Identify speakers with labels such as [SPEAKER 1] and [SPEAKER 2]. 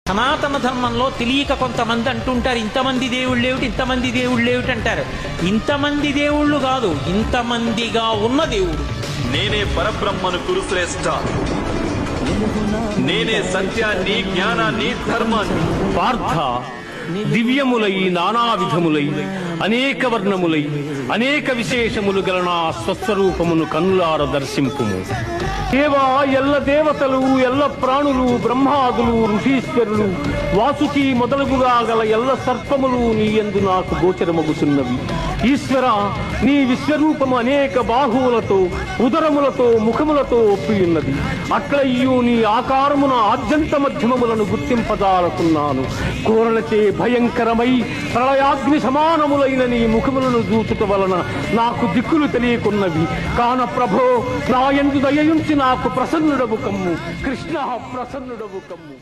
[SPEAKER 1] సనాతన ధర్మంలో తెలియక కొంతమంది అంటుంటారు, ఇంతమంది దేవుళ్ళు ఏమిటి, ఇంతమంది దేవుళ్ళు ఏమిటి అంటారు. ఇంతమంది దేవుళ్ళు కాదు, ఇంతమందిగా ఉన్న దేవుడు.
[SPEAKER 2] నేనే పరబ్రహ్మను కురుశ్రేష్ఠ, నేనే సత్యాన్ని, జ్ఞానాన్ని, ధర్మాన్ని.
[SPEAKER 3] పార్థ, దివ్యములై నానా విధములై అనేక వర్ణములై అనేక విశేషములు గల నా స్వస్వరూపమును కన్నులార దర్శింపుము. దేవా, ఎల్ల దేవతలు, ఎల్ల ప్రాణులు, బ్రహ్మాదులు, ఋషీశ్వరులు, వాసుకి మొదలుగుగా గల ఎల్ల సర్పములు నీ యందు నాకు గోచరమగుతున్నవి. ఈశ్వర, నీ విశ్వరూపము అనేక బాహువులతో, ఉదరములతో, ముఖములతో ఒప్పియున్నది. అట్లయ్యూ నీ ఆకారమున ఆద్యంత మధ్యమములను గుర్తింపదాలకున్నాను. కోరలచే భయంకరమై ప్రళయాగ్ని సమానములైన నీ ముఖములను చూచుట వలన నాకు దిక్కులు తెలియకున్నవి. కాన ప్రభో, నా యందు దయయుంచి నాకు ప్రసన్నుడవు కమ్ము. కృష్ణ, ప్రసన్నుడవు కమ్ము.